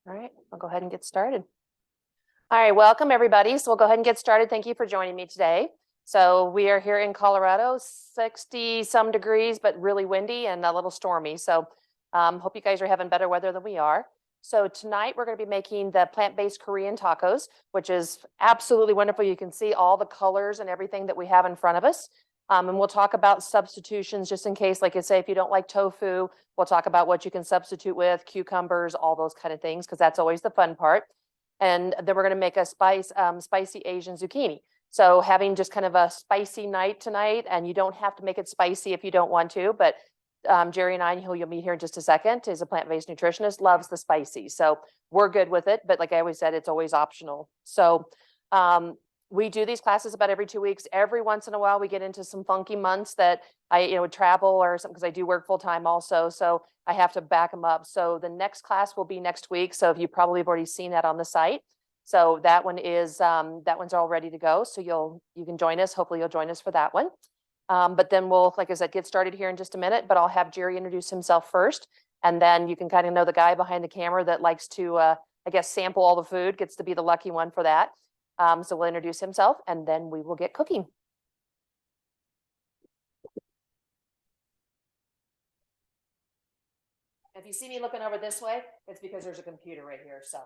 All right, I'll go ahead and get started. All right, welcome everybody. So we'll go ahead and get started. Thank you for joining me today. So we are here in Colorado, 60 some degrees, but really windy and a little stormy. So hope you guys are having better weather than we are. So tonight we're going to be making the plant-based Korean tacos, which is absolutely wonderful. You can see all the colors and everything that we have in front of us. And we'll talk about substitutions just in case, like I say, if you don't like tofu, we'll talk about what you can substitute with, cucumbers, all those kind of things, because that's always the fun part. And then we're going to make a spicy Asian zucchini. So having just kind of a spicy night tonight, and you don't have to make it spicy if you don't want to, but Jerry and I, who you'll meet here in just a second, is a plant-based nutritionist, loves the spicy. So we're good with it. But like I always said, it's always optional. So we do these classes about every 2 weeks. Every once in a while, we get into some funky months that I would travel or something, because I do work full time also. So I have to back them up. So the next class will be next week. So if you probably have already seen that on the site. So that one is that one's all ready to go. So you can join us. Hopefully you'll join us for that one. But then we'll, like I said, get started here in just a minute, but I'll have Jerry introduce himself first. And then you can kind of know the guy behind the camera that likes to, I guess, sample all the food, gets to be the lucky one for that. So we'll introduce himself and then we will get cooking. If you see me looking over this way, it's because there's a computer right here. So.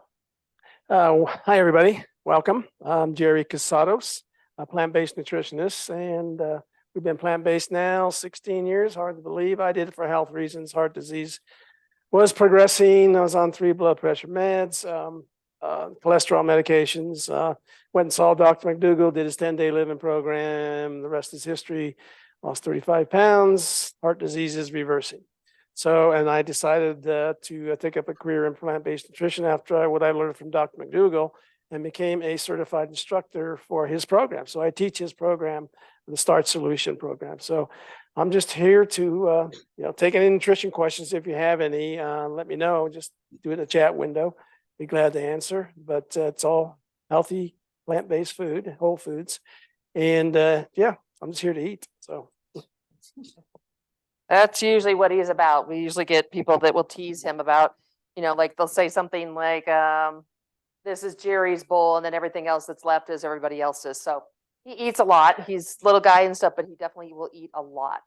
Hi, everybody. Welcome. I'm Jerry Casados, a plant-based nutritionist, and we've been plant-based now 16 years. Hard to believe. I did it for health reasons. Heart disease was progressing. I was on 3 blood pressure meds, cholesterol medications. Went and saw Dr. McDougall, did his 10-day living program. The rest is history. Lost 35 pounds. Heart disease is reversing. So, and I decided to take up a career in plant-based nutrition after what I learned from Dr. McDougall, and became a certified instructor for his program. So I teach his program, the Start Solution program. So I'm just here to take any nutrition questions. If you have any, let me know. Just do it in the chat window. Be glad to answer. But it's all healthy plant-based food, whole foods, and yeah, I'm just here to eat. So. That's usually what he's about. We usually get people that will tease him about, like they'll say something like, this is Jerry's bowl, and then everything else that's left is everybody else's. So he eats a lot. He's a little guy and stuff, but he definitely will eat a lot.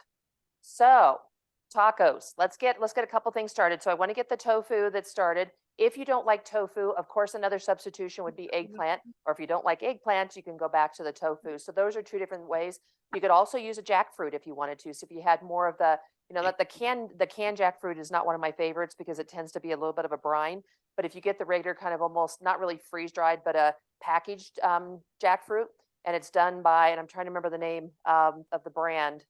So tacos, let's get a couple things started. So I want to get the tofu that started. If you don't like tofu, of course, another substitution would be eggplant. Or if you don't like eggplant, you can go back to the tofu. So those are 2 different ways. You could also use a jackfruit if you wanted to. So if you had more of the, the canned jackfruit is not one of my favorites because it tends to be a little bit of a brine. But if you get the regular kind of almost not really freeze dried, but a packaged jackfruit, and it's done by, and I'm trying to remember the name of the brand,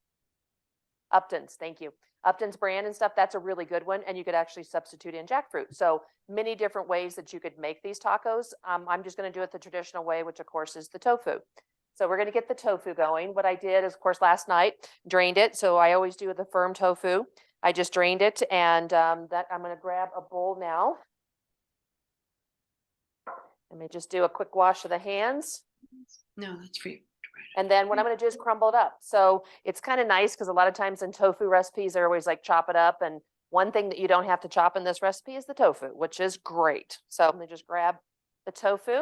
Upton's, thank you. Upton's brand and stuff, that's a really good one. And you could actually substitute in jackfruit. So many different ways that you could make these tacos. I'm just going to do it the traditional way, which of course is the tofu. So we're going to get the tofu going. What I did is, of course, last night, drained it. So I always do the firm tofu. I just drained it, and that I'm going to grab a bowl now. Let me just do a quick wash of the hands. No, that's for you. And then what I'm going to do is crumble it up. So it's kind of nice because a lot of times in tofu recipes, they're always like chop it up. And one thing that you don't have to chop in this recipe is the tofu, which is great. So I'm going to just grab the tofu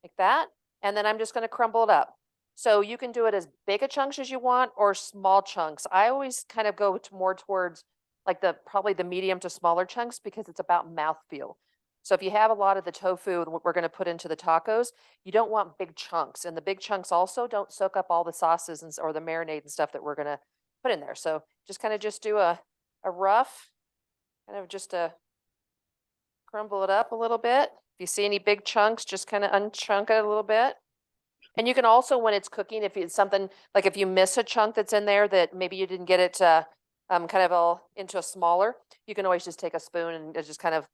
like that. And then I'm just going to crumble it up. So you can do it as big a chunks as you want or small chunks. I always kind of go more towards like probably the medium to smaller chunks because it's about mouthfeel. So if you have a lot of the tofu we're going to put into the tacos, you don't want big chunks. And the big chunks also don't soak up all the sauces or the marinade and stuff that we're going to put in there. So just kind of just do a rough, kind of just crumble it up a little bit. If you see any big chunks, just kind of unchunk it a little bit. And you can also, when it's cooking, if it's something like if you miss a chunk that's in there that maybe you didn't get it kind of all into a smaller, you can always just take a spoon and just kind of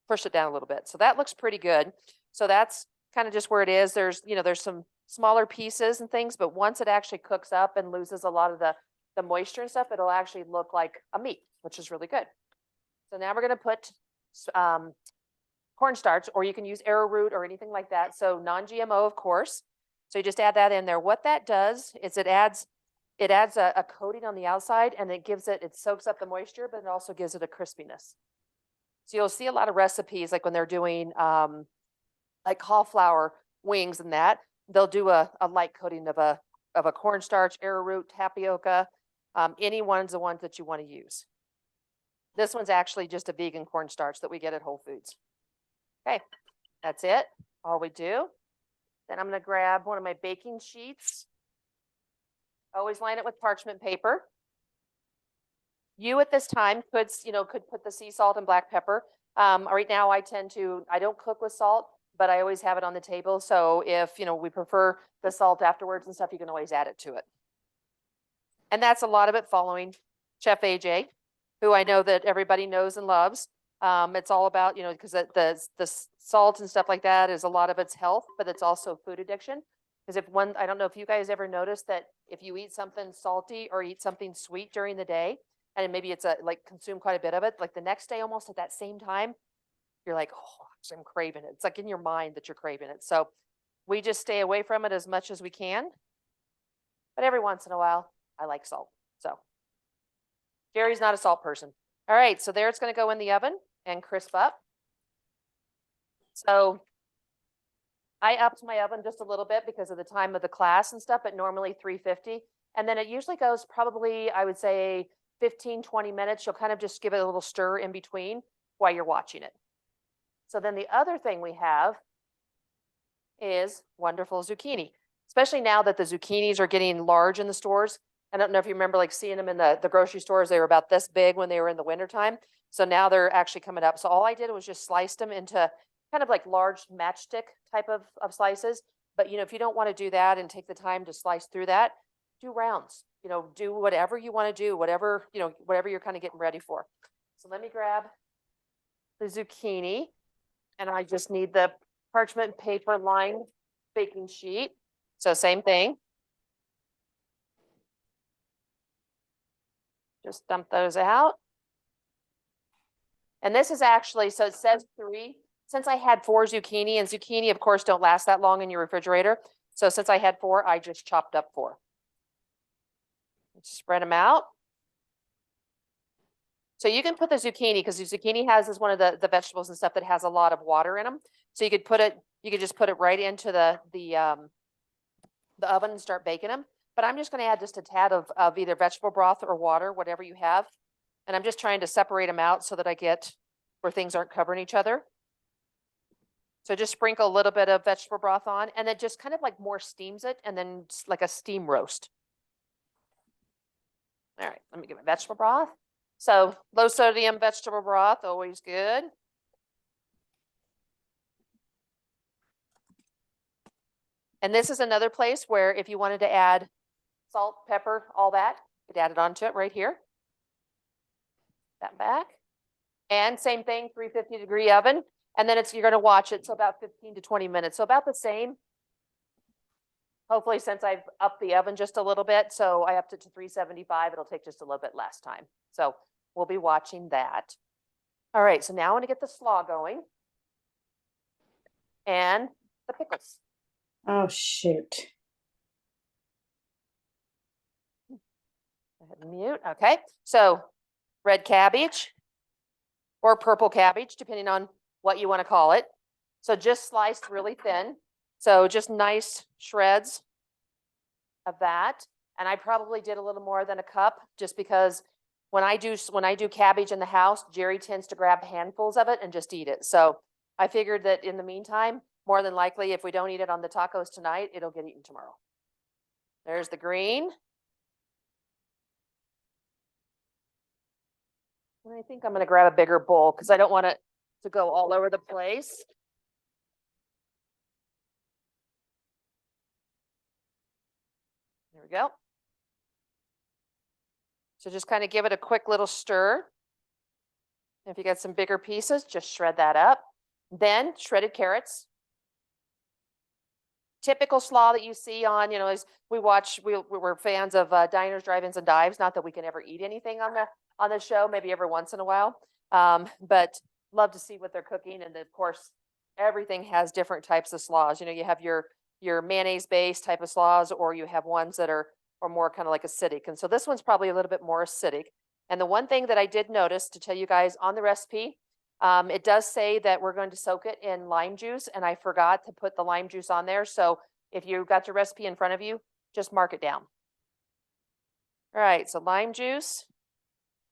push it down a little bit. So that looks pretty good. So that's kind of just where it is. There's some smaller pieces and things, but once it actually cooks up and loses a lot of the moisture and stuff, it'll actually look like a meat, which is really good. So now we're going to put cornstarch, or you can use arrowroot or anything like that. So non-GMO, of course. So you just add that in there. What that does is it adds a coating on the outside, and it soaks up the moisture, but it also gives it a crispiness. So you'll see a lot of recipes, like when they're doing like cauliflower wings and that, they'll do a light coating of a cornstarch, arrowroot, tapioca, any one's the ones that you want to use. This one's actually just a vegan cornstarch that we get at Whole Foods. Okay, that's it. All we do. Then I'm going to grab one of my baking sheets. Always line it with parchment paper. You at this time could put the sea salt and black pepper. Right now I don't cook with salt, but I always have it on the table. So if, we prefer the salt afterwards and stuff, you can always add it to it. And that's a lot of it following Chef AJ, who I know that everybody knows and loves. It's all about, because the salt and stuff like that is a lot of it's health, but it's also food addiction. Because I don't know if you guys ever noticed that if you eat something salty or eat something sweet during the day, and maybe it's consume quite a bit of it, like the next day, almost at that same time, you're like, oh, I'm craving it. It's like in your mind that you're craving it. So we just stay away from it as much as we can. But every once in a while, I like salt. So Jerry's not a salt person. All right, so there it's going to go in the oven and crisp up. So I upped my oven just a little bit because of the time of the class and stuff, but normally 350. And then it usually goes probably, I would say, 15, 20 minutes. You'll kind of just give it a little stir in between while you're watching it. So then the other thing we have is wonderful zucchini, especially now that the zucchinis are getting large in the stores. I don't know if you remember seeing them in the grocery stores. They were about this big when they were in the wintertime. So now they're actually coming up. So all I did was just slice them into kind of like large matchstick type of slices. But, if you don't want to do that and take the time to slice through that, do rounds, do whatever you want to do, whatever you're kind of getting ready for. So let me grab the zucchini, and I just need the parchment paper lined baking sheet. So same thing. Just dump those out. And this is actually, so it says 3. Since I had 4 zucchini, and zucchini, of course, don't last that long in your refrigerator. So since I had 4, I just chopped up 4. Spread them out. So you can put the zucchini, because the zucchini is one of the vegetables and stuff that has a lot of water in them. So you could just put it right into the oven and start baking them. But I'm just going to add just a tad of either vegetable broth or water, whatever you have. And I'm just trying to separate them out so that I get where things aren't covering each other. So just sprinkle a little bit of vegetable broth on, and then just kind of like more steams it, and then like a steam roast. All right, let me get my vegetable broth. So low sodium vegetable broth, always good. And this is another place where if you wanted to add salt, pepper, all that, you could add it onto it right here. That back. And same thing, 350-degree oven. And then you're going to watch it. So about 15 to 20 minutes. So about the same. Hopefully, since I've upped the oven just a little bit, so I upped it to 375, it'll take just a little bit less time. So we'll be watching that. All right, so now I want to get the slaw going. And the pickles. Oh, shoot. Go ahead and mute. Okay, so red cabbage or purple cabbage, depending on what you want to call it. So just sliced really thin. So just nice shreds of that. And I probably did a little more than a cup, just because when I do cabbage in the house, Jerry tends to grab handfuls of it and just eat it. So I figured that in the meantime, more than likely, if we don't eat it on the tacos tonight, it'll get eaten tomorrow. There's the green. And I think I'm going to grab a bigger bowl because I don't want it to go all over the place. There we go. So just kind of give it a quick little stir. If you got some bigger pieces, just shred that up. Then shredded carrots. Typical slaw that you see on, as we're fans of diners, drive-ins, and dives. Not that we can ever eat anything on the show, maybe every once in a while. But love to see what they're cooking. And of course, everything has different types of slaws. You have your mayonnaise-based type of slaws, or you have ones that are more kind of like acidic. And so this one's probably a little bit more acidic. And the one thing that I did notice to tell you guys on the recipe, It does say that we're going to soak it in lime juice, and I forgot to put the lime juice on there. So if you got your recipe in front of you, just mark it down. All right, so lime juice.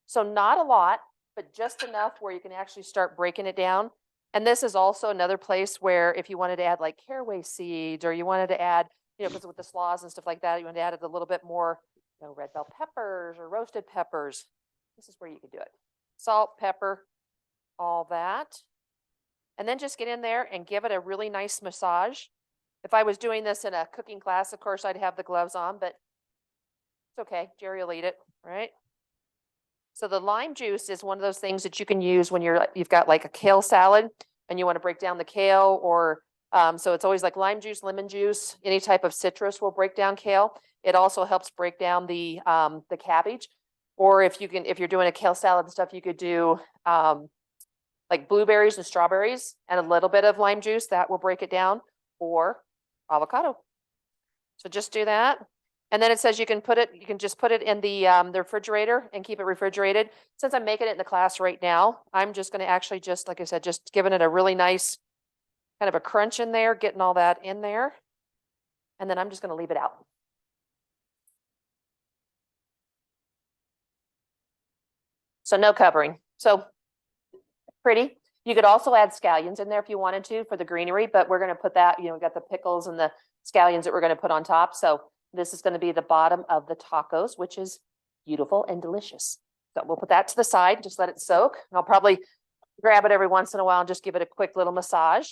So not a lot, but just enough where you can actually start breaking it down. And this is also another place where if you wanted to add like caraway seeds, or you wanted to add, because with the slaws and stuff like that, you wanted to add a little bit more, red bell peppers or roasted peppers. This is where you could do it. Salt, pepper, all that. And then just get in there and give it a really nice massage. If I was doing this in a cooking class, of course, I'd have the gloves on, but it's okay. Jerry will eat it, right? So the lime juice is one of those things that you can use when you've got like a kale salad and you want to break down the kale, or so it's always like lime juice, lemon juice, any type of citrus will break down kale. It also helps break down the cabbage. Or if you're doing a kale salad and stuff, you could do like blueberries and strawberries and a little bit of lime juice that will break it down, or avocado. So just do that. And then it says you can just put it in the refrigerator and keep it refrigerated. Since I'm making it in the class right now, I'm just going to actually just, like I said, just giving it a really nice kind of a crunch in there, getting all that in there. And then I'm just going to leave it out. So no covering. So pretty. You could also add scallions in there if you wanted to for the greenery, but we're going to put that, we got the pickles and the scallions that we're going to put on top. So this is going to be the bottom of the tacos, which is beautiful and delicious. So we'll put that to the side, just let it soak. And I'll probably grab it every once in a while and just give it a quick little massage.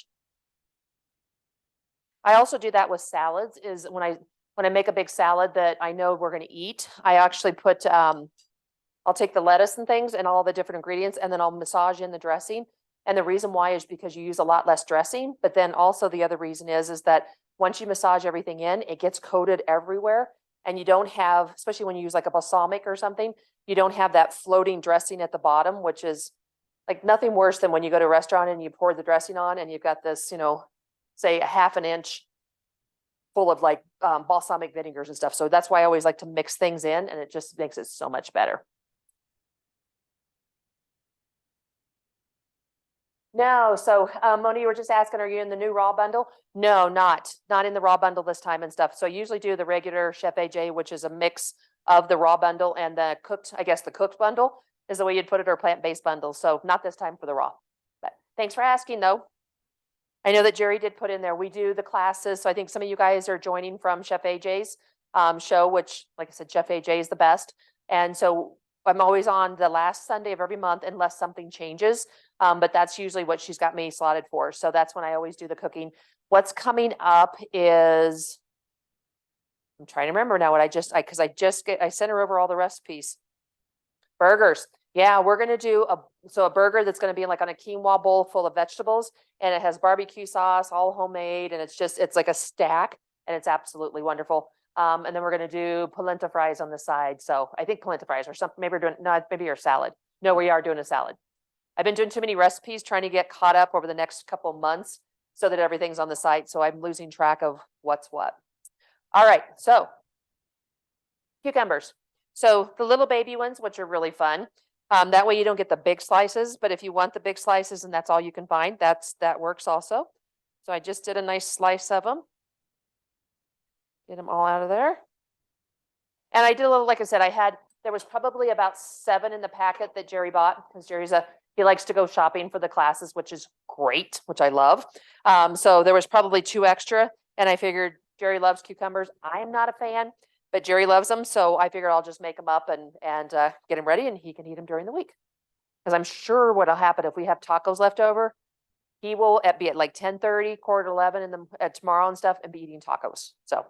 I also do that with salads, is when I make a big salad that I know we're going to eat, I actually put, I'll take the lettuce and things and all the different ingredients, and then I'll massage in the dressing. And the reason why is because you use a lot less dressing. But then also the other reason is that once you massage everything in, it gets coated everywhere. And you don't have, especially when you use like a balsamic or something, you don't have that floating dressing at the bottom, which is like nothing worse than when you go to a restaurant and you pour the dressing on and you've got this, say a half an inch full of like balsamic vinegars and stuff. So that's why I always like to mix things in, and it just makes it so much better. No, so Mona, you were just asking, are you in the new raw bundle? No, not in the raw bundle this time and stuff. So I usually do the regular Chef AJ, which is a mix of the raw bundle and the cooked, I guess the cooked bundle is the way you'd put it, or plant-based bundle. So not this time for the raw, but thanks for asking though. I know that Jerry did put in there, we do the classes. So I think some of you guys are joining from Chef AJ's show, which like I said, Chef AJ is the best. And so I'm always on the last Sunday of every month unless something changes. But that's usually what she's got me slotted for. So that's when I always do the cooking. What's coming up is, I'm trying to remember now what I sent her over all the recipes. Burgers. Yeah, we're going to do a burger that's going to be like on a quinoa bowl full of vegetables, and it has barbecue sauce, all homemade. And it's like a stack, and it's absolutely wonderful. And then we're going to do polenta fries on the side. So I think polenta fries or something, maybe your salad. No, we are doing a salad. I've been doing too many recipes trying to get caught up over the next couple months so that everything's on the site. So I'm losing track of what's what. All right. So cucumbers. So the little baby ones, which are really fun. That way you don't get the big slices, but if you want the big slices and that's all you can find, that works also. So I just did a nice slice of them. Get them all out of there. And I did a little, like I said, there was probably about 7 in the packet that Jerry bought, because he likes to go shopping for the classes, which is great, which I love. So there was probably 2 extra, and I figured Jerry loves cucumbers. I am not a fan, but Jerry loves them. So I figured I'll just make them up and get them ready, and he can eat them during the week. Because I'm sure what'll happen if we have tacos left over, he will be at like 10:30, 10:45 tomorrow and stuff, and be eating tacos. So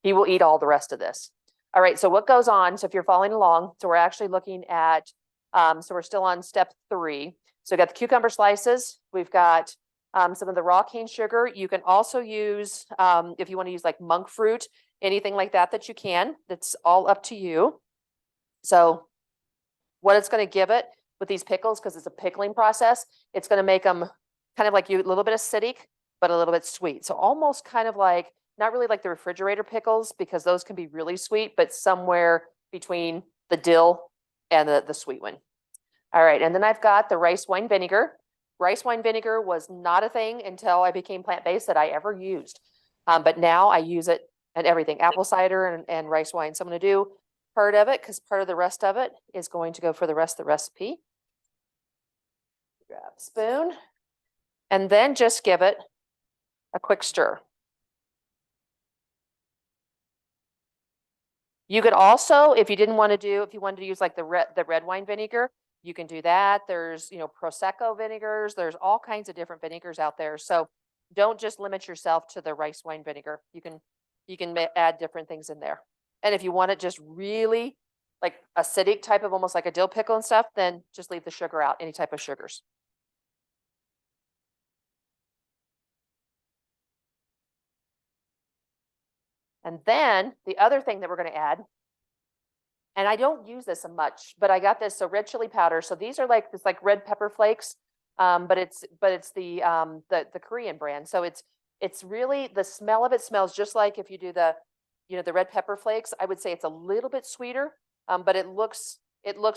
he will eat all the rest of this. All right, so what goes on? So if you're following along, so we're actually looking at, so we're still on step 3. So we got the cucumber slices. We've got some of the raw cane sugar. You can also use, if you want to use like monk fruit, anything like that you can. That's all up to you. So what it's going to give it with these pickles, because it's a pickling process, it's going to make them kind of like a little bit acidic, but a little bit sweet. So almost kind of like, not really like the refrigerator pickles, because those can be really sweet, but somewhere between the dill and the sweet one. All right, and then I've got the rice wine vinegar. rice wine vinegar was not a thing until I became plant-based that I ever used. But now I use it and everything, apple cider and rice wine. So I'm going to do part of it because part of the rest of it is going to go for the rest of the recipe. Grab a spoon and then just give it a quick stir. You could also, if you didn't want to do, if you wanted to use like the red wine vinegar, you can do that. There's, Prosecco vinegars. There's all kinds of different vinegars out there. So don't just limit yourself to the rice wine vinegar. You can add different things in there. And if you want it just really like acidic type of almost like a dill pickle and stuff, then just leave the sugar out, any type of sugars. And then the other thing that we're going to add, and I don't use this much, but I got this, so red chili powder. So these are like this like red pepper flakes, but it's the Korean brand. So it's really, the smell of it smells just like if you do the red pepper flakes. I would say it's a little bit sweeter, but it looks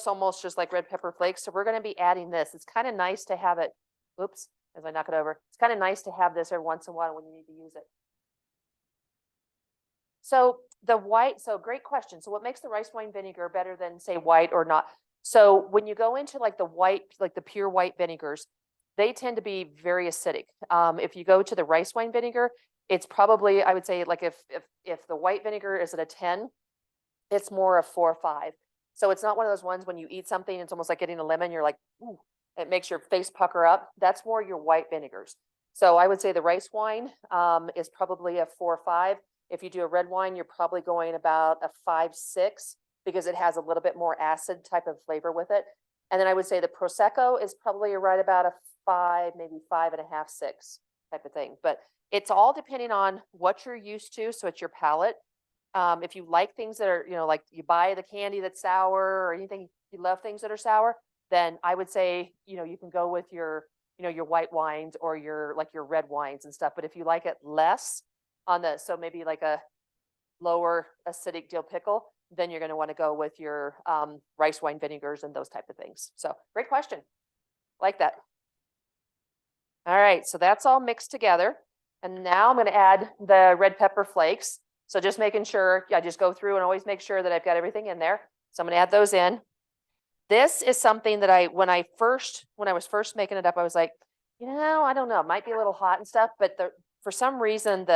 almost just like red pepper flakes. So we're going to be adding this. It's kind of nice to have it. Oops, as I knock it over, it's kind of nice to have this every once in a while when you need to use it. So great question. So what makes the rice wine vinegar better than say white or not? So when you go into like the white, like the pure white vinegars, they tend to be very acidic. If you go to the rice wine vinegar, it's probably, I would say like if the white vinegar is at a 10, it's more a 4 or 5. So it's not one of those ones when you eat something, it's almost like getting a lemon. You're like, ooh, it makes your face pucker up. That's more your white vinegars. So I would say the rice wine is probably a 4 or 5. If you do a red wine, you're probably going about a 5, 6 because it has a little bit more acid type of flavor with it. And then I would say the Prosecco is probably right about a 5, maybe 5.5, 6 type of thing. But it's all depending on what you're used to. So it's your palate. If you like things that are, like you buy the candy that's sour or anything, you love things that are sour, then I would say, you can go with your white wines or your red wines and stuff. But if you like it less, so maybe like a lower acidic dill pickle, then you're going to want to go with your rice wine vinegars and those type of things. So great question. Like that. All right, so that's all mixed together. And now I'm going to add the red pepper flakes. So just making sure, I just go through and always make sure that I've got everything in there. So I'm going to add those in. This is something that when I was first making it up, I was like, I don't know, it might be a little hot and stuff, but for some reason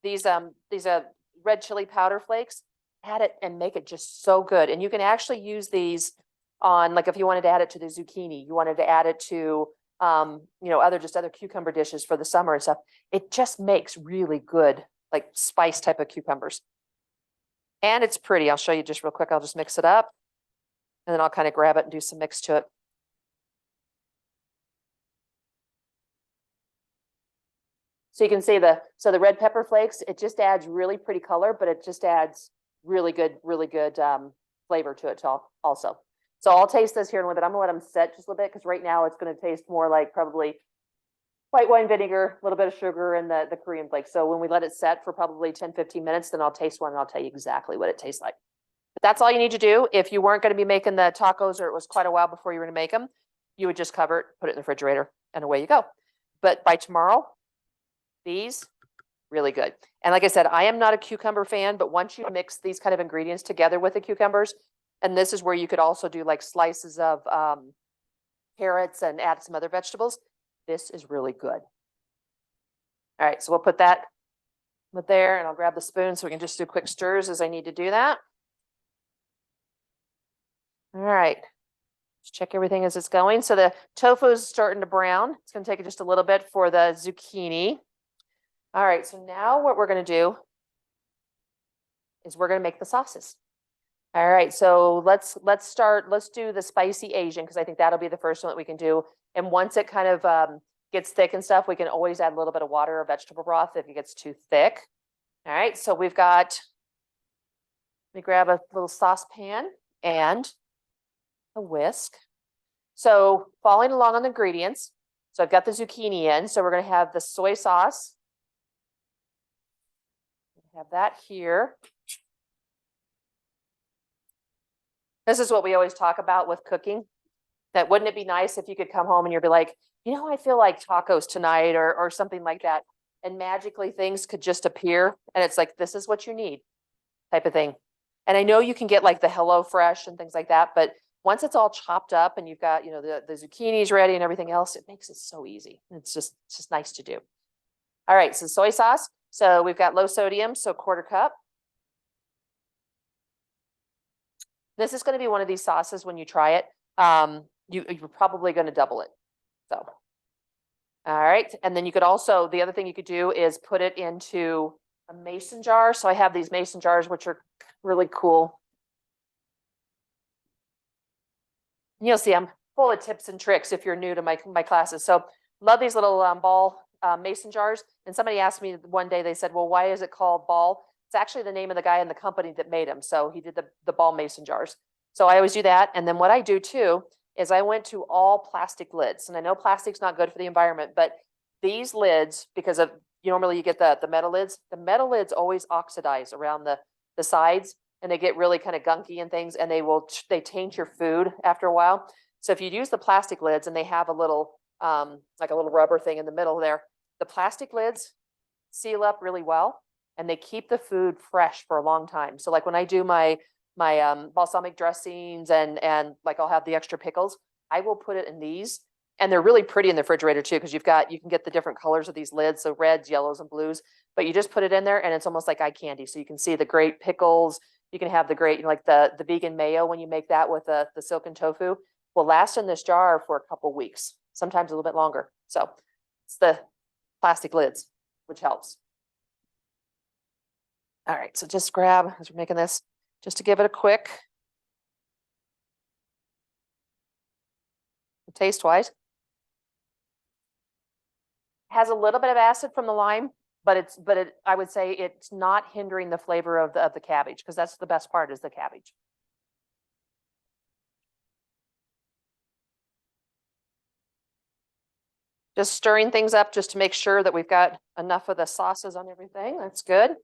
these red chili powder flakes, add it and make it just so good. And you can actually use these on, like if you wanted to add it to the zucchini, you wanted to add it to other cucumber dishes for the summer and stuff. It just makes really good like spice type of cucumbers. And it's pretty. I'll show you just real quick. I'll just mix it up and then I'll kind of grab it and do some mix to it. So you can see the red pepper flakes, it just adds really pretty color, but it just adds really good flavor to it also. So I'll taste this here in a little bit. I'm gonna let them set just a little bit because right now it's gonna taste more like probably white wine vinegar, a little bit of sugar, and the Korean flakes. So when we let it set for probably 10, 15 minutes, then I'll taste one and I'll tell you exactly what it tastes like. But that's all you need to do. If you weren't gonna be making the tacos or it was quite a while before you were gonna make them, you would just cover it, put it in the refrigerator, and away you go. But by tomorrow, these really good. And like I said, I am not a cucumber fan, but once you mix these kind of ingredients together with the cucumbers, and this is where you could also do like slices of carrots and add some other vegetables. This is really good. All right, so we'll put that there and I'll grab the spoon so we can just do quick stirs as I need to do that. All right, let's check everything as it's going. So the tofu is starting to brown. It's going to take just a little bit for the zucchini. All right, so now what we're going to do is we're going to make the sauces. All right, so let's do the spicy Asian because I think that'll be the first one that we can do. And once it kind of gets thick and stuff, we can always add a little bit of water or vegetable broth if it gets too thick. All right, so let me grab a little saucepan and a whisk. So following along on the ingredients, so I've got the zucchini in, so we're going to have the soy sauce. Have that here. This is what we always talk about with cooking. That wouldn't it be nice if you could come home and you'd be like, you know, I feel like tacos tonight or something like that. And magically things could just appear. And it's like, this is what you need type of thing. And I know you can get like the Hello Fresh and things like that, but once it's all chopped up and you've got, you know, the zucchinis ready and everything else, it makes it so easy. It's just nice to do. All right, so soy sauce. So we've got low sodium, so 1/4 cup. This is going to be one of these sauces when you try it. You're probably going to double it. So, all right. And then you could also, the other thing you could do is put it into a mason jar. So I have these mason jars, which are really cool. You'll see I'm full of tips and tricks if you're new to my classes. So love these little ball mason jars. And somebody asked me one day, they said, well, why is it called ball? It's actually the name of the guy in the company that made them. So he did the ball mason jars. So I always do that. And then what I do too is I went to all plastic lids. And I know plastic's not good for the environment, but these lids, because of normally you get the metal lids always oxidize around the sides and they get really kind of gunky and things, and they taint your food after a while. So if you use the plastic lids and they have a little like a little rubber thing in the middle there, the plastic lids seal up really well and they keep the food fresh for a long time. So like when I do my balsamic dressings and like I'll have the extra pickles, I will put it in these, and they're really pretty in the refrigerator too, because you can get the different colors of these lids, so reds, yellows, and blues. But you just put it in there and it's almost like eye candy. So you can see the great pickles. You can have the great, like the vegan mayo when you make that with the silken tofu will last in this jar for a couple weeks, sometimes a little bit longer. So it's the plastic lids, which helps. All right, so just grab, as we're making this, just to give it a quick taste-wise. Has a little bit of acid from the lime, but I would say it's not hindering the flavor of the cabbage, because that's the best part is the cabbage. Just stirring things up just to make sure that we've got enough of the sauces on everything. That's good.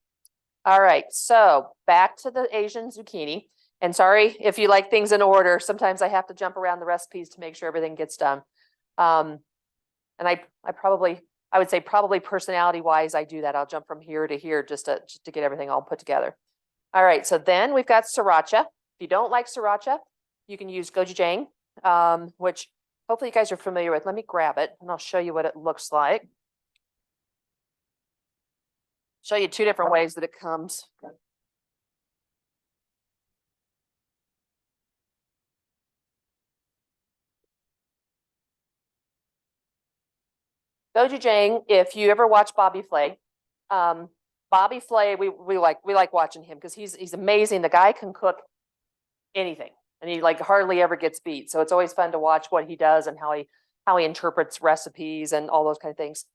All right, so back to the Asian zucchini. And sorry if you like things in order. Sometimes I have to jump around the recipes to make sure everything gets done. And I would say probably personality wise, I do that. I'll jump from here to here just to get everything all put together. All right, so then we've got sriracha. If you don't like sriracha, you can use gochujang, which hopefully you guys are familiar with. Let me grab it and I'll show you what it looks like. Show you two different ways that it comes. Gochujang, if you ever watch Bobby Flay, we like watching him because he's amazing. The guy can cook anything, and he like hardly ever gets beat. So it's always fun to watch what he does and how he interprets recipes and all those kind of things.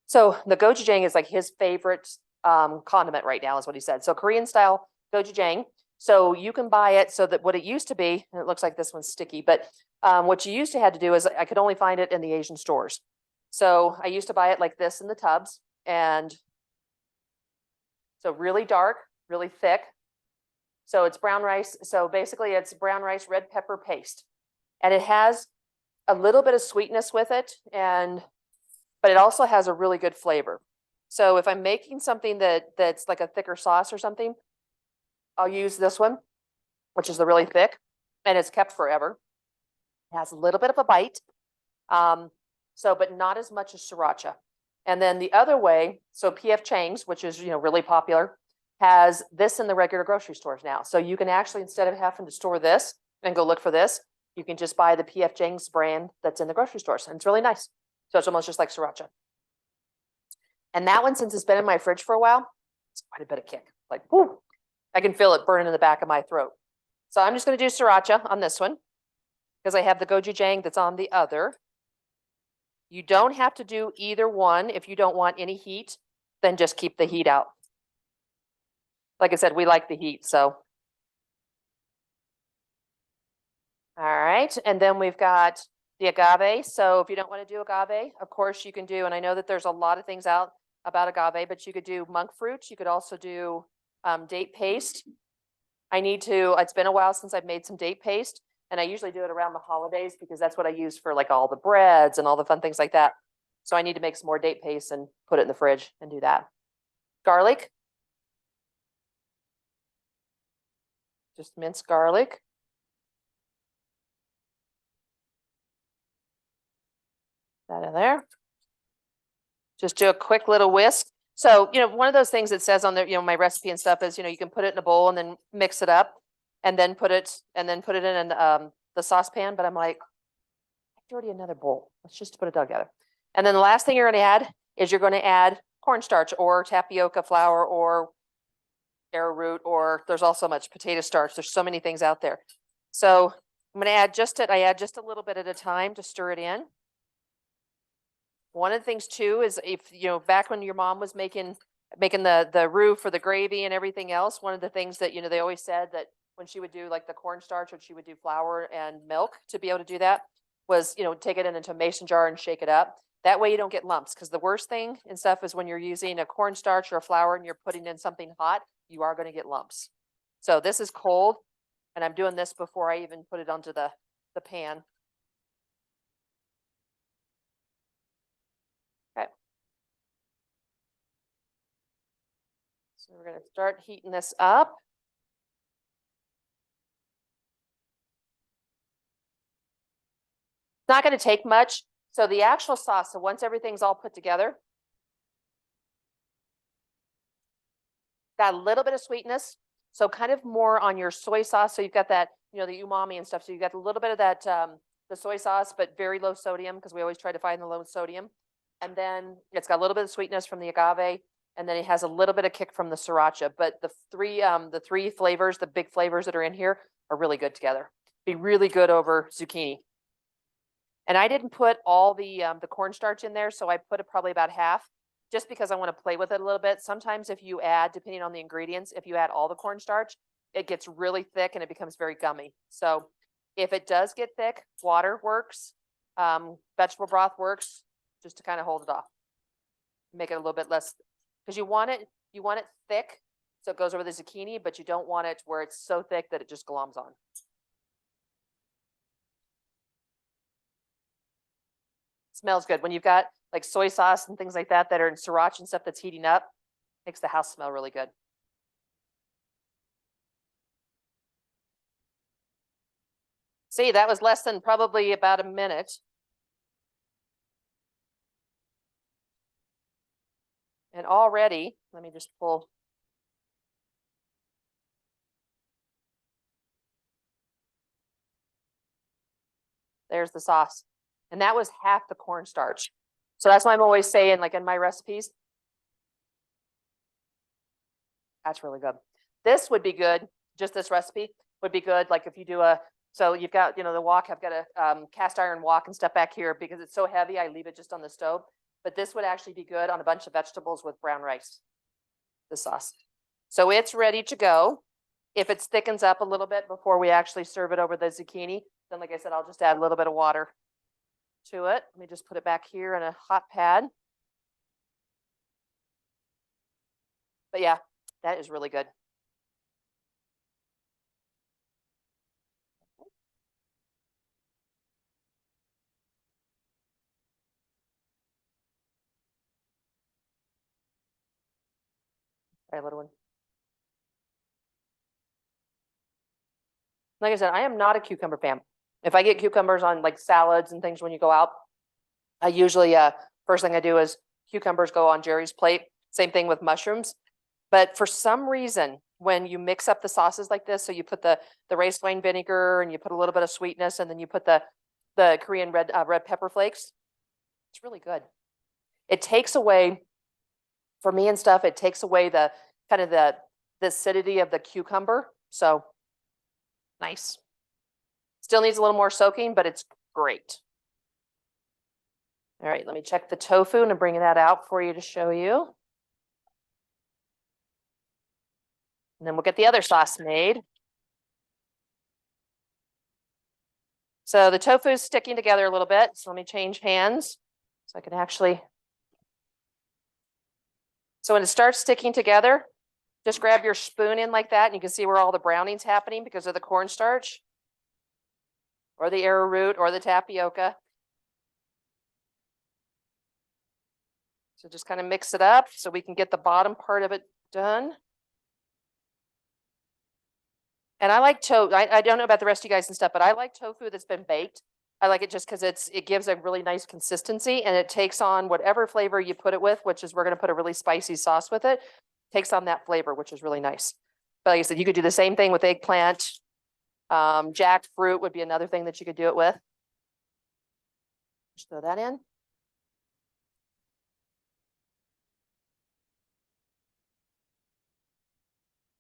So the gochujang is like his favorite condiment right now, is what he said. So Korean style gochujang. So you can buy it so that what it used to be, and it looks like this one's sticky, but what you used to have to do is I could only find it in the Asian stores. So I used to buy it like this in the tubs, and so really dark, really thick. So it's brown rice. So basically it's brown rice, red pepper paste, and it has a little bit of sweetness with it, but it also has a really good flavor. So if I'm making something that's like a thicker sauce or something, I'll use this one, which is the really thick, and it's kept forever. It has a little bit of a bite. But not as much as sriracha. And then the other way, so P.F. Chang's, which is, really popular, has this in the regular grocery stores now. So you can actually, instead of having to store this and go look for this, you can just buy the P.F. Chang's brand that's in the grocery stores. And it's really nice. So it's almost just like sriracha. And that one, since it's been in my fridge for a while, it's quite a bit of kick. Like, whoo, I can feel it burning in the back of my throat. So I'm just going to do sriracha on this one because I have the gochujang that's on the other. You don't have to do either one. If you don't want any heat, then just keep the heat out. Like I said, we like the heat, so. All right, and then we've got the agave. So if you don't want to do agave, of course you can do, and I know that there's a lot of things out about agave, but you could do monk fruit. You could also do date paste. It's been a while since I've made some date paste. And I usually do it around the holidays because that's what I use for like all the breads and all the fun things like that. So I need to make some more date paste and put it in the fridge and do that. Garlic. Just minced garlic. That in there. Just do a quick little whisk. So, one of those things that says on the, my recipe and stuff is, you can put it in a bowl and then mix it up and then put it in the saucepan. But I'm like, I already another bowl. Let's just put it all together. And then the last thing you're going to add is you're going to add cornstarch or tapioca flour or arrowroot, or there's also much potato starch. There's so many things out there. So I'm going to add I add just a little bit at a time to stir it in. One of the things too is if, back when your mom was making the roux for the gravy and everything else, one of the things that, they always said that when she would do like the cornstarch, or she would do flour and milk to be able to do that was, take it into a mason jar and shake it up. That way you don't get lumps, because the worst thing and stuff is when you're using a cornstarch or a flour and you're putting in something hot, you are going to get lumps. So this is cold, and I'm doing this before I even put it onto the pan. Okay. So we're going to start heating this up. It's not going to take much. So the actual sauce, so once everything's all put together, got a little bit of sweetness. So kind of more on your soy sauce. So you've got that, the umami and stuff. So you got a little bit of that, the soy sauce, but very low sodium, because we always try to find the low sodium. And then it's got a little bit of sweetness from the agave. And then it has a little bit of kick from the sriracha. But the three flavors, the big flavors that are in here, are really good together. Be really good over zucchini. And I didn't put all the cornstarch in there, so I put it probably about half, just because I want to play with it a little bit. Sometimes if you add, depending on the ingredients, if you add all the cornstarch, it gets really thick and it becomes very gummy. So if it does get thick, water works, vegetable broth works, just to kind of hold it off. Make it a little bit less, because you want it thick so it goes over the zucchini, but you don't want it where it's so thick that it just gloms on. Smells good when you've got like soy sauce and things like that are in sriracha and stuff that's heating up. Makes the house smell really good. See, that was less than probably about a minute. And already, let me just pull. There's the sauce. And that was half the cornstarch. So that's why I'm always saying, like in my recipes, that's really good. This would be good. Just this recipe would be good. Like if you do so you've got, the wok, I've got a cast iron wok and stuff back here because it's so heavy. I leave it just on the stove. But this would actually be good on a bunch of vegetables with brown rice, the sauce. So it's ready to go. If it thickens up a little bit before we actually serve it over the zucchini, then like I said, I'll just add a little bit of water to it. Let me just put it back here in a hot pad. But yeah, that is really good. All right, little one. Like I said, I am not a cucumber fan. If I get cucumbers on like salads and things when you go out, I usually, first thing I do is cucumbers go on Jerry's plate. Same thing with mushrooms. But for some reason, when you mix up the sauces like this, so you put the rice wine vinegar and you put a little bit of sweetness, and then you put the Korean red pepper flakes, it's really good. It takes away, for me and stuff, it takes away the kind of the acidity of the cucumber. So nice. Still needs a little more soaking, but it's great. All right, let me check the tofu and bring that out for you to show you. And then we'll get the other sauce made. So the tofu is sticking together a little bit. So let me change hands so I can actually. So when it starts sticking together, just grab your spoon in like that, and you can see where all the browning's happening because of the cornstarch. or the arrowroot or the tapioca. So just kind of mix it up so we can get the bottom part of it done. And I like tofu. I don't know about the rest of you guys and stuff, but I like tofu that's been baked. I like it just because it gives a really nice consistency and it takes on whatever flavor you put it with, which is we're going to put a really spicy sauce with it. Takes on that flavor, which is really nice. But like I said, you could do the same thing with eggplant. Jackfruit would be another thing that you could do it with. Just throw that in.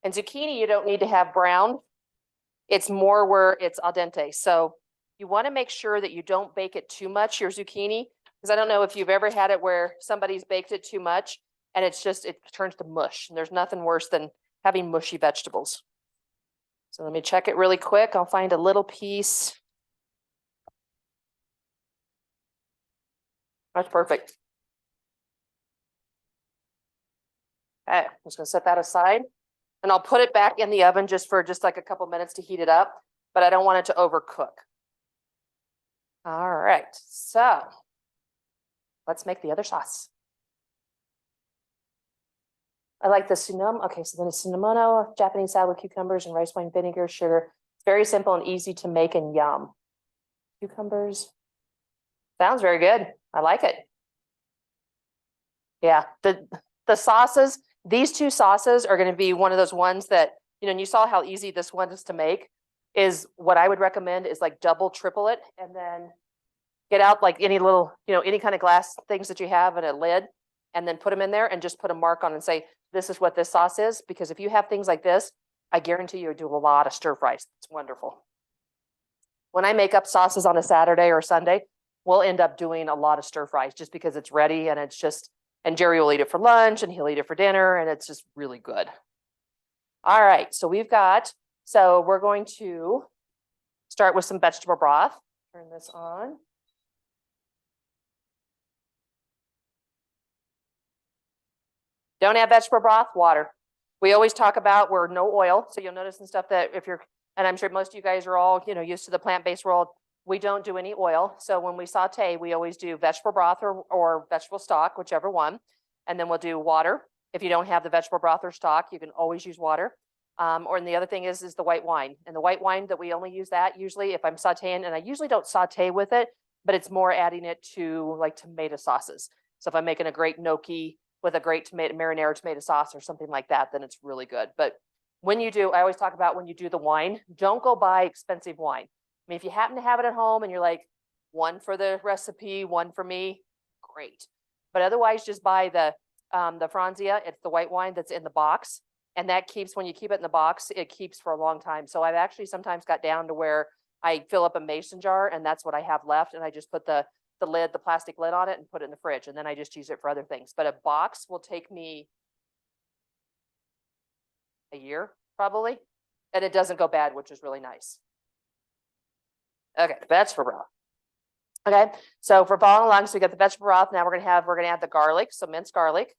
And zucchini, you don't need to have brown. It's more where it's al dente. So you want to make sure that you don't bake it too much, your zucchini, because I don't know if you've ever had it where somebody's baked it too much and it turns to mush. And there's nothing worse than having mushy vegetables. So let me check it really quick. I'll find a little piece. That's perfect. Okay, I'm just gonna set that aside. And I'll put it back in the oven just for like a couple minutes to heat it up, but I don't want it to overcook. All right, so let's make the other sauce. I like the cinnamon. Okay, so then it's cinnamono, Japanese salad with cucumbers and rice wine vinegar, sugar. It's very simple and easy to make and yum. Cucumbers. Sounds very good. I like it. Yeah, the sauces, these two sauces are going to be one of those ones that, and you saw how easy this one is to make. Is what I would recommend is like double, triple it, and then get out like any little, any kind of glass things that you have and a lid, and then put them in there and just put a mark on and say, this is what this sauce is. Because if you have things like this, I guarantee you'll do a lot of stir fries. It's wonderful. When I make up sauces on a Saturday or Sunday, we'll end up doing a lot of stir fries just because it's ready and it's just, and Jerry will eat it for lunch and he'll eat it for dinner and it's just really good. All right, so we're going to start with some vegetable broth. Turn this on. Don't add vegetable broth, water. We always talk about we're no oil. So you'll notice and stuff that and I'm sure most of you guys are all, used to the plant-based world. We don't do any oil. So when we saute, we always do vegetable broth or vegetable stock, whichever one. And then we'll do water. If you don't have the vegetable broth or stock, you can always use water. And the other thing is the white wine. And the white wine that we only use that usually if I'm sauteing, and I usually don't saute with it, but it's more adding it to like tomato sauces. So if I'm making a great gnocchi with a great marinara tomato sauce or something like that, then it's really good. But when you do, I always talk about when you do the wine, don't go buy expensive wine. I mean, if you happen to have it at home and you're like, one for the recipe, one for me, great. But otherwise, just buy the Franzia. It's the white wine that's in the box. And that keeps, when you keep it in the box, it keeps for a long time. So I've actually sometimes got down to where I fill up a mason jar and that's what I have left. And I just put the lid, the plastic lid on it and put it in the fridge. And then I just use it for other things. But a box will take me a year probably. And it doesn't go bad, which is really nice. Okay, vegetable broth. Okay, so for following along, so we got the vegetable broth. Now we're gonna add the garlic, so minced garlic.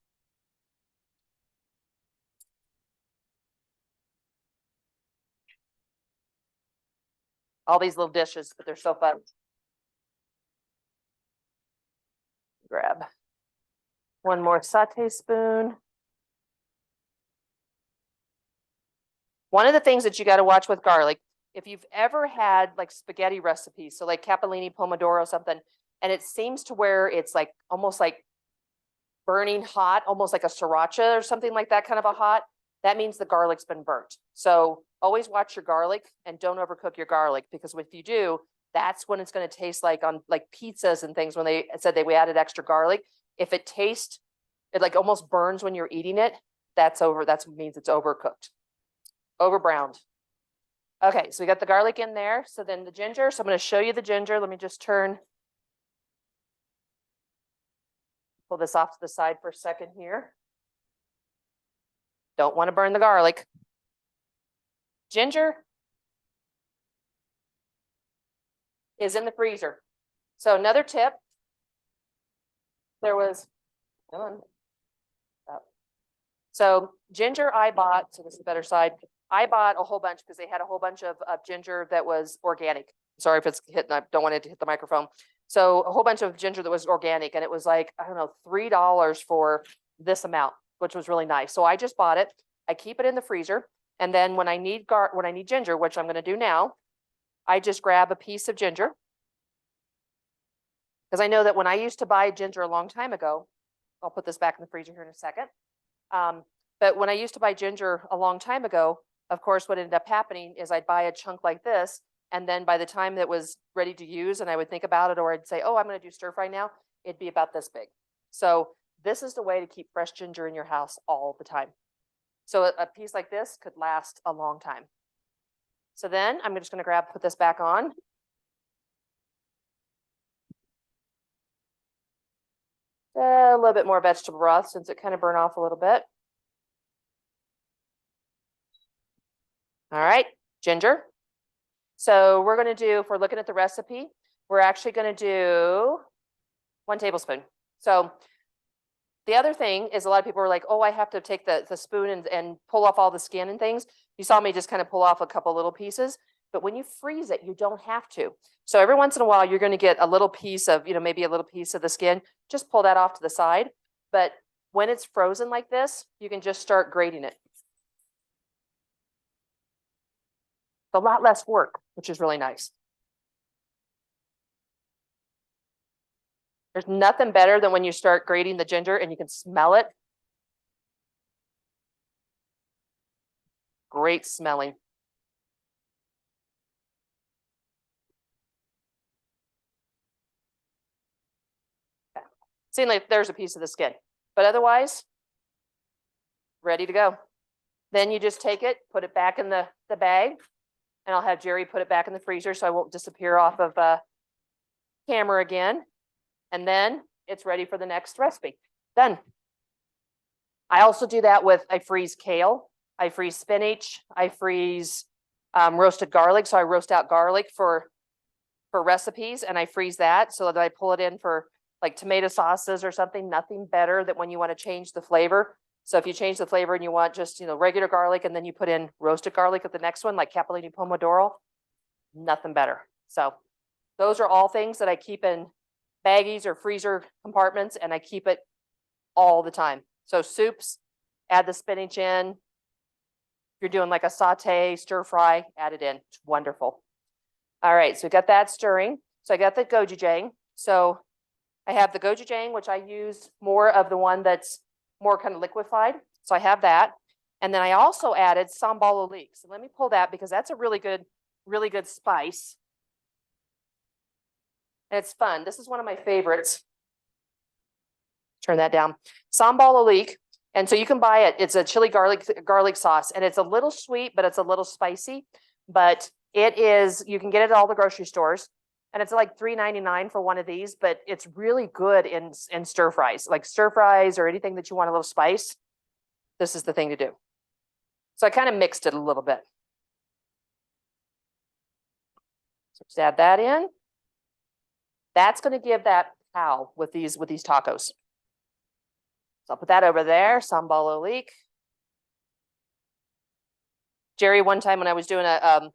All these little dishes, but they're so fun. Grab one more saute spoon. One of the things that you got to watch with garlic, if you've ever had like spaghetti recipes, so like capellini, pomodoro, something, and it seems to where it's like almost like burning hot, almost like a sriracha or something like that kind of a hot, that means the garlic's been burnt. So always watch your garlic and don't overcook your garlic, because if you do, that's when it's going to taste like on like pizzas and things when they said we added extra garlic. If it tastes, it like almost burns when you're eating it, that means it's overcooked. Over browned. Okay, so we got the garlic in there. So then the ginger. So I'm going to show you the ginger. Let me just pull this off to the side for a second here. Don't want to burn the garlic. Ginger is in the freezer. So another tip. So ginger I bought, so this is the better side. I bought a whole bunch because they had a whole bunch of ginger that was organic. Sorry if it's hitting, I don't want it to hit the microphone. So a whole bunch of ginger that was organic, and it was like, I don't know, $3 for this amount, which was really nice. So I just bought it. I keep it in the freezer. And then when I need ginger, which I'm going to do now, I just grab a piece of ginger. Because I know that when I used to buy ginger a long time ago, I'll put this back in the freezer here in a second. But when I used to buy ginger a long time ago, of course, what ended up happening is I'd buy a chunk like this. And then by the time that was ready to use and I would think about it, or I'd say, oh, I'm going to do stir fry now, it'd be about this big. So this is the way to keep fresh ginger in your house all the time. So a piece like this could last a long time. So then I'm just going to put this back on. A little bit more vegetable broth since it kind of burned off a little bit. All right, ginger. So we're going to do, if we're looking at the recipe, we're actually going to do 1 tablespoon. So the other thing is a lot of people are like, oh, I have to take the spoon and pull off all the skin and things. You saw me just kind of pull off a couple little pieces, but when you freeze it, you don't have to. So every once in a while, you're going to get a little piece of, maybe a little piece of the skin, just pull that off to the side. But when it's frozen like this, you can just start grating it. A lot less work, which is really nice. There's nothing better than when you start grating the ginger and you can smell it. Great smelling. Okay. Seems like there's a piece of the skin, but otherwise, ready to go. Then you just take it, put it back in the bag, and I'll have Jerry put it back in the freezer so I won't disappear off of camera again. And then it's ready for the next recipe. Done. I also do that with, I freeze kale, I freeze spinach, I freeze roasted garlic. So I roast out garlic for recipes, and I freeze that so that I pull it in for like tomato sauces or something. Nothing better than when you want to change the flavor. So if you change the flavor and you want just, regular garlic, and then you put in roasted garlic at the next one, like capellini pomodoro, nothing better. So those are all things that I keep in baggies or freezer compartments, and I keep it all the time. So soups, add the spinach in. If you're doing like a saute, stir fry, add it in. It's wonderful. All right, so we got that stirring. So I got the gochujang. So I have the gochujang, which I use more of the one that's more kind of liquefied. So I have that. And then I also added sambal olik. So let me pull that because that's a really good spice. And it's fun. This is one of my favorites. Turn that down. Sambal olik. And so you can buy it. It's a chili garlic sauce, and it's a little sweet, but it's a little spicy. But it is, you can get it at all the grocery stores, and it's like $3.99 for one of these, but it's really good in stir fries, like stir fries or anything that you want a little spice. This is the thing to do. So I kind of mixed it a little bit. So just add that in. That's going to give that pow with these tacos. So I'll put that over there. Sambal olik. Jerry, one time when I was doing it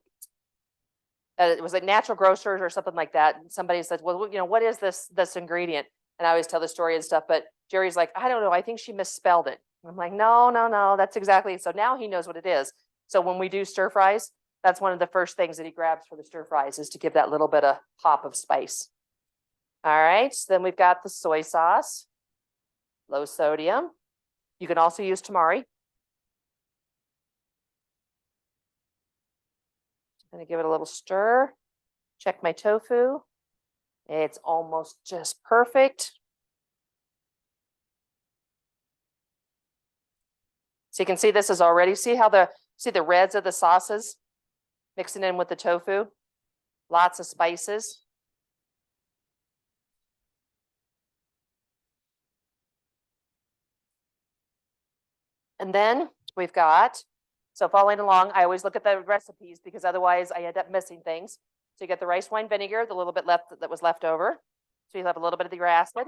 was like Natural Grocers or something like that, and somebody said, well, what is this ingredient? And I always tell the story and stuff, but Jerry's like, I don't know, I think she misspelled it. I'm like, no, that's exactly. So now he knows what it is. So when we do stir fries, that's one of the first things that he grabs for the stir fries, is to give that little bit of pop of spice. All right, so then we've got the soy sauce, low sodium. You can also use tamari. I'm gonna give it a little stir. Check my tofu. It's almost just perfect. So you can see this is already, see the reds of the sauces mixing in with the tofu. Lots of spices. And then we've got, so following along, I always look at the recipes because otherwise I end up missing things. So you get the rice wine vinegar, the little bit that was left over. So you have a little bit of your acid.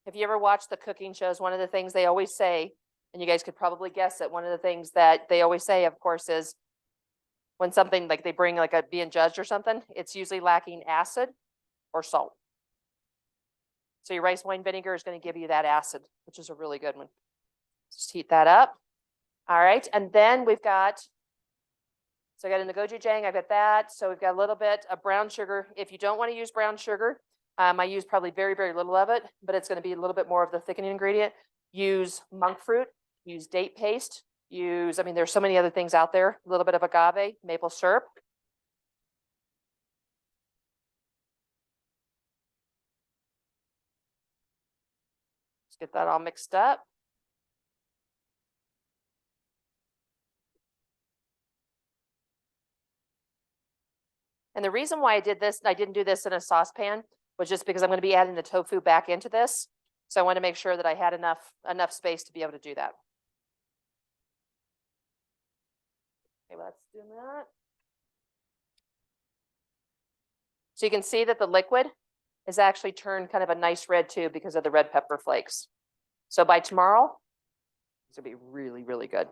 If you ever watch the cooking shows, one of the things they always say, and you guys could probably guess it, one of the things that they always say, of course, is when something like they bring like a being judged or something, it's usually lacking acid or salt. So your rice wine vinegar is going to give you that acid, which is a really good one. Just heat that up. All right. And then we've got, so I got in the gochujang, I've got that. So we've got a little bit of brown sugar. If you don't want to use brown sugar, I use probably very, very little of it, but it's going to be a little bit more of the thickening ingredient. Use monk fruit, use date paste, use, I mean, there's so many other things out there. A little bit of agave, maple syrup. Let's get that all mixed up. And the reason why I did this, I didn't do this in a saucepan, was just because I'm going to be adding the tofu back into this. So I want to make sure that I had enough space to be able to do that. Okay, let's do that. So you can see that the liquid is actually turned kind of a nice red too because of the red pepper flakes. So by tomorrow, this will be really, really good.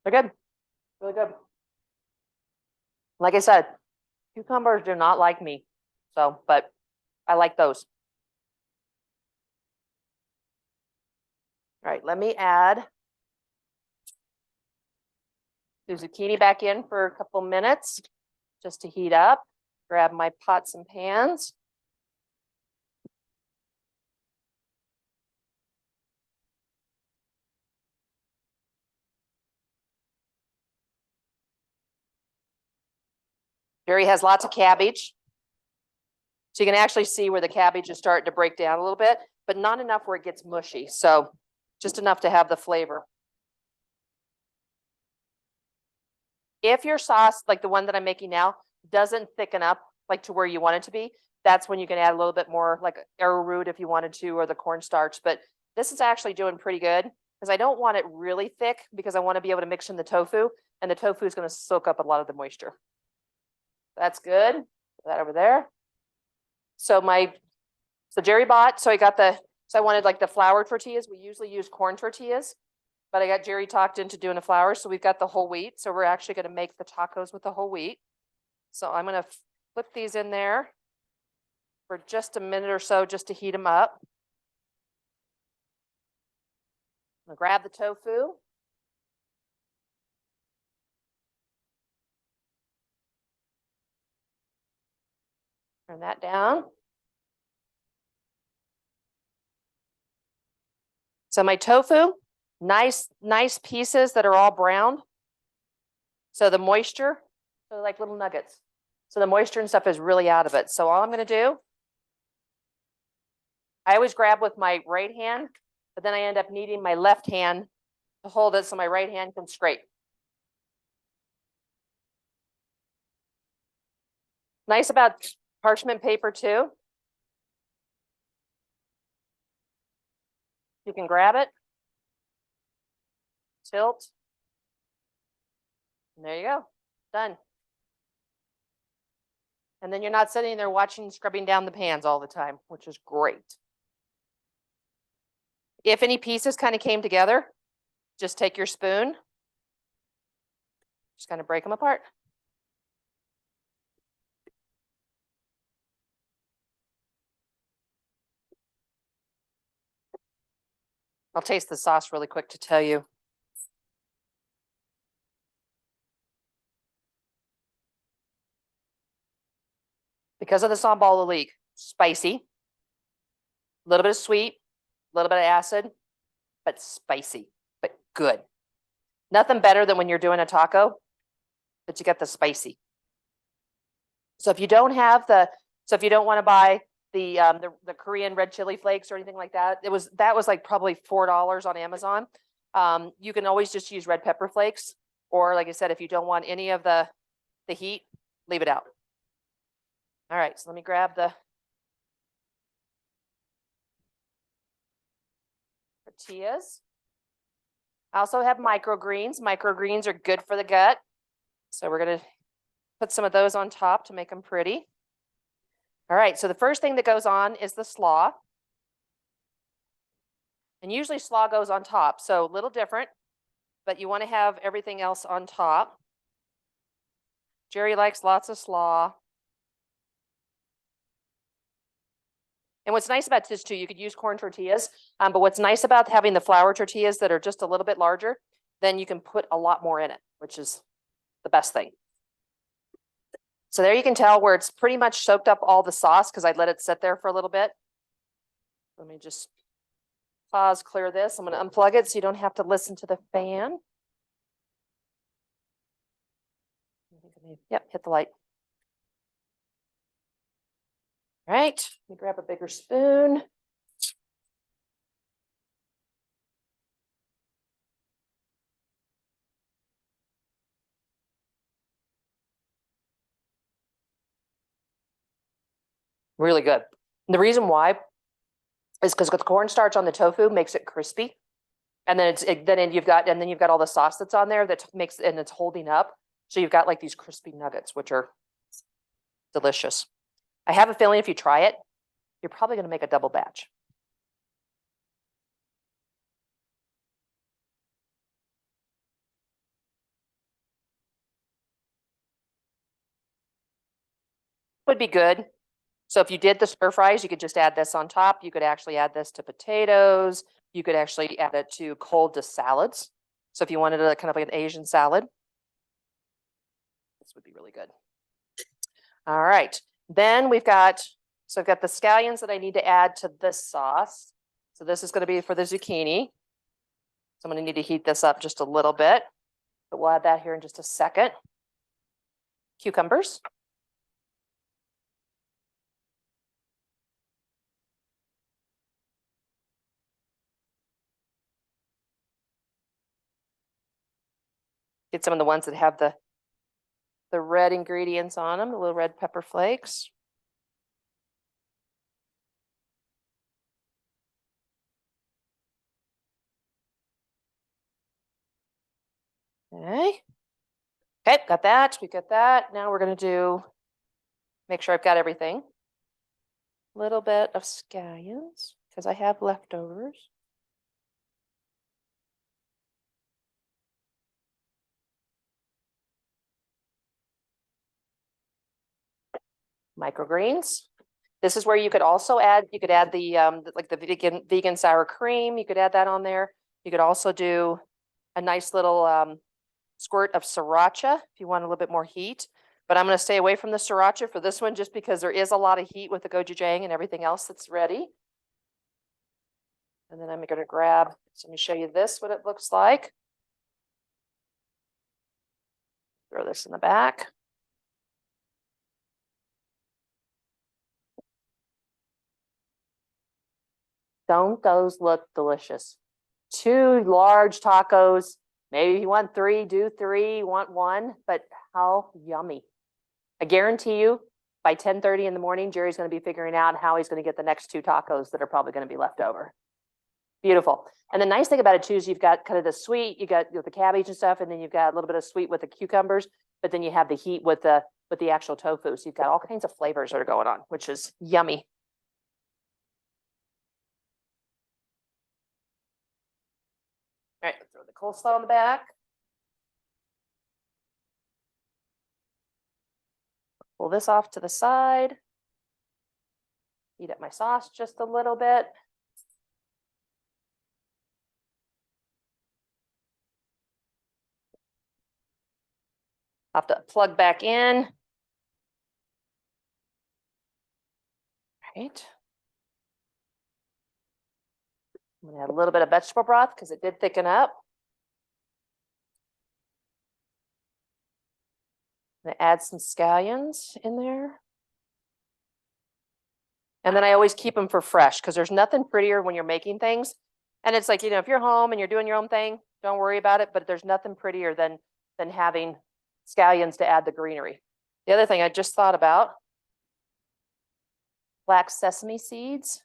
They're good, really good. Like I said, cucumbers do not like me, so, but I like those. All right, let me add the zucchini back in for a couple minutes just to heat up. Grab my pots and pans. Jerry has lots of cabbage. So you can actually see where the cabbage is starting to break down a little bit, but not enough where it gets mushy. So just enough to have the flavor. If your sauce, like the one that I'm making now, doesn't thicken up like to where you want it to be, that's when you can add a little bit more like arrowroot if you wanted to, or the cornstarch. But this is actually doing pretty good because I don't want it really thick because I want to be able to mix in the tofu, and the tofu is going to soak up a lot of the moisture. That's good. Put that over there. So Jerry bought, so I wanted like the flour tortillas. We usually use corn tortillas, but I got Jerry talked into doing a flour. So we've got the whole wheat. So we're actually going to make the tacos with the whole wheat. So I'm going to flip these in there for just a minute or so, just to heat them up. I'm going to grab the tofu. Turn that down. So my tofu, nice pieces that are all brown. So the moisture, they're like little nuggets. So the moisture and stuff is really out of it. So all I'm going to do, I always grab with my right hand, but then I end up needing my left hand to hold it so my right hand can scrape. Nice about parchment paper too. You can grab it, tilt, and there you go, done. And then you're not sitting there watching, scrubbing down the pans all the time, which is great. If any pieces kind of came together, just take your spoon, just kind of break them apart. I'll taste the sauce really quick to tell you. Because of the sambal leek, spicy, a little bit of sweet, a little bit of acid, but spicy, but good. Nothing better than when you're doing a taco, that you get the spicy. So if you don't have if you don't want to buy the Korean red chili flakes or anything like that, that was like probably $4 on Amazon. You can always just use red pepper flakes, or like I said, if you don't want any of the heat, leave it out. All right, so let me grab the tortillas. I also have microgreens. Microgreens are good for the gut. So we're going to put some of those on top to make them pretty. All right, so the first thing that goes on is the slaw. And usually slaw goes on top, so a little different, but you want to have everything else on top. Jerry likes lots of slaw. And what's nice about this too, you could use corn tortillas, but what's nice about having the flour tortillas that are just a little bit larger, then you can put a lot more in it, which is the best thing. So there you can tell where it's pretty much soaked up all the sauce because I let it sit there for a little bit. Let me just pause, clear this. I'm going to unplug it so you don't have to listen to the fan. Yep, hit the light. All right, let me grab a bigger spoon. Really good. And the reason why is because the cornstarch on the tofu makes it crispy. And then you've got all the sauce that's on there that makes, and it's holding up. So you've got like these crispy nuggets, which are delicious. I have a feeling if you try it, you're probably going to make a double batch. Would be good. So if you did the stir fries, you could just add this on top. You could actually add this to potatoes. You could actually add it to cold salads. So if you wanted a kind of like an Asian salad, this would be really good. All right. Then I've got the scallions that I need to add to this sauce. So this is going to be for the zucchini. So I'm going to need to heat this up just a little bit, but we'll add that here in just a second. Cucumbers. Get some of the ones that have the red ingredients on them, the little red pepper flakes. Okay. Okay, got that. We got that. Now we're going to make sure I've got everything. A little bit of scallions because I have leftovers. Microgreens. This is where you could also add, the vegan sour cream. You could add that on there. You could also do a nice little squirt of sriracha if you want a little bit more heat. But I'm going to stay away from the sriracha for this one just because there is a lot of heat with the gochujang and everything else that's ready. And then I'm going to grab, so let me show you this, what it looks like. Throw this in the back. Don't those look delicious? 2 large tacos. Maybe you want 3, do 3, you want 1, but how yummy. I guarantee you by 10:30 in the morning, Jerry's going to be figuring out how he's going to get the next 2 tacos that are probably going to be left over. Beautiful. And the nice thing about it too is you've got kind of the sweet, you got the cabbage and stuff, and then you've got a little bit of sweet with the cucumbers, but then you have the heat with the actual tofu. So you've got all kinds of flavors that are going on, which is yummy. All right, throw the coleslaw in the back. Pull this off to the side. Heat up my sauce just a little bit. Have to plug back in. All right. I'm gonna add a little bit of vegetable broth because it did thicken up. I'm gonna add some scallions in there. And then I always keep them for fresh because there's nothing prettier when you're making things. And it's like, if you're home and you're doing your own thing, don't worry about it. But there's nothing prettier than having scallions to add the greenery. The other thing I just thought about, black sesame seeds.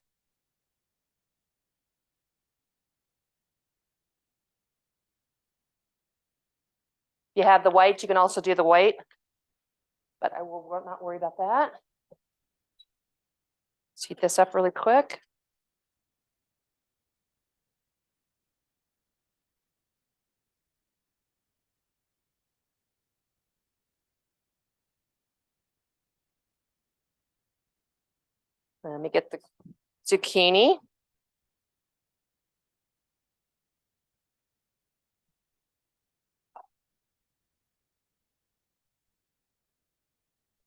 You have the white, you can also do the white, but I will not worry about that. Let's heat this up really quick. Let me get the zucchini.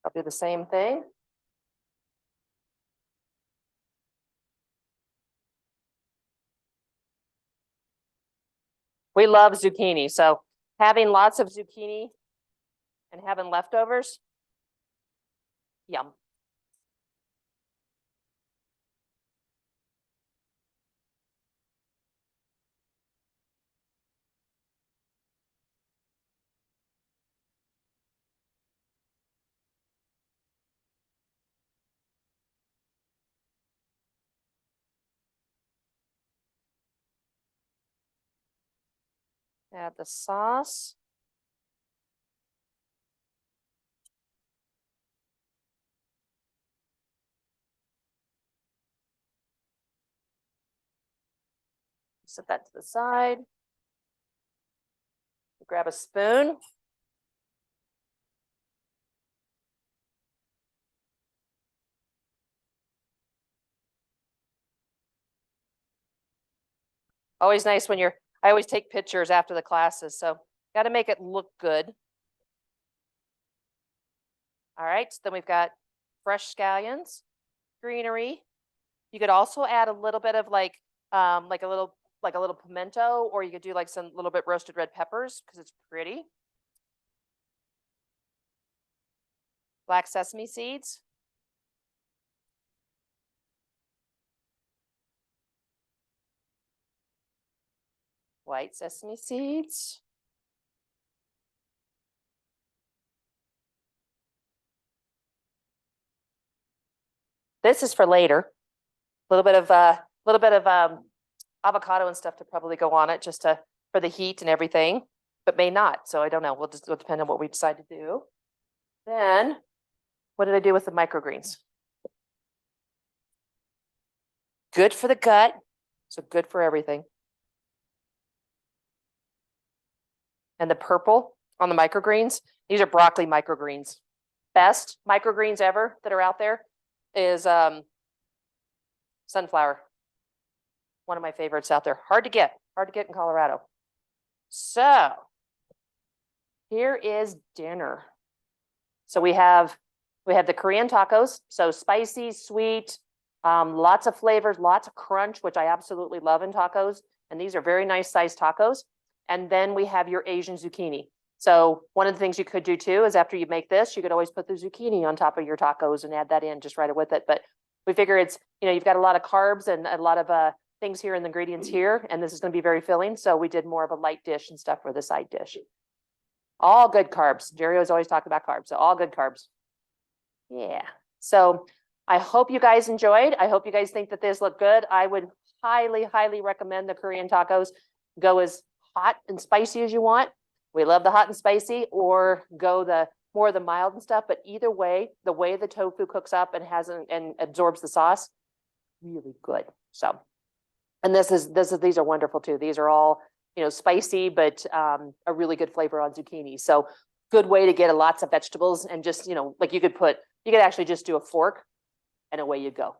I'll do the same thing. We love zucchini, so having lots of zucchini and having leftovers, yum. Add the sauce. Set that to the side. Grab a spoon. Always nice when I always take pictures after the classes, so got to make it look good. All right, so then we've got fresh scallions, greenery. You could also add a little bit of like a little pimento, or you could do like some little bit roasted red peppers because it's pretty. Black sesame seeds. White sesame seeds. This is for later. A little bit of avocado and stuff to probably go on it just for the heat and everything, but may not. So I don't know. It'll depend on what we decide to do. Then what did I do with the microgreens? Good for the gut, so good for everything. And the purple on the microgreens, these are broccoli microgreens. Best microgreens ever that are out there is sunflower. One of my favorites out there. Hard to get in Colorado. So here is dinner. So we have the Korean tacos, so spicy, sweet, lots of flavors, lots of crunch, which I absolutely love in tacos. And these are very nice sized tacos. And then we have your Asian zucchini. So one of the things you could do too is after you make this, you could always put the zucchini on top of your tacos and add that in just right with it. But we figure it's, you've got a lot of carbs and a lot of things here in the ingredients here, and this is going to be very filling. So we did more of a light dish and stuff for the side dish. All good carbs. Jerry was always talking about carbs, so all good carbs. Yeah. So I hope you guys enjoyed. I hope you guys think that this looked good. I would highly, highly recommend the Korean tacos. Go as hot and spicy as you want. We love the hot and spicy, or go the more of the mild and stuff. But either way, the way the tofu cooks up and absorbs the sauce, really good. So, and these are wonderful too. These are all, spicy, but a really good flavor on zucchini. So good way to get lots of vegetables and just, like you could actually just do a fork and away you go.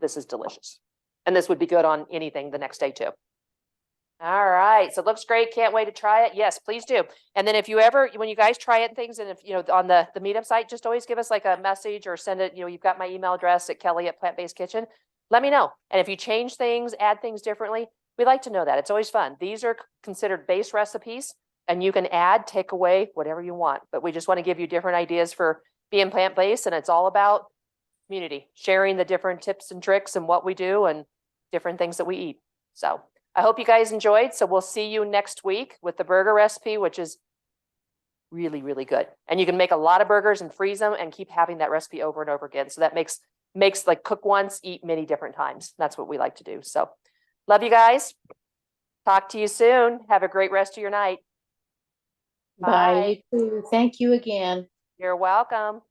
This is delicious. And this would be good on anything the next day too. All right, so it looks great. Can't wait to try it. Yes, please do. And then if you ever, when you guys try it and things, and if, on the meetup site, just always give us like a message or send it, you've got my email address at Kelley@Plant-Based-Kitchen. Let me know. And if you change things, add things differently, we like to know that. It's always fun. These are considered base recipes, and you can add, take away, whatever you want. But we just want to give you different ideas for being plant-based, and it's all about community, sharing the different tips and tricks and what we do and different things that we eat. So I hope you guys enjoyed. So we'll see you next week with the burger recipe, which is really, really good. And you can make a lot of burgers and freeze them and keep having that recipe over and over again. So that makes like cook once, eat many different times. That's what we like to do. So love you guys. Talk to you soon. Have a great rest of your night. Bye. You too. Thank you again. You're welcome.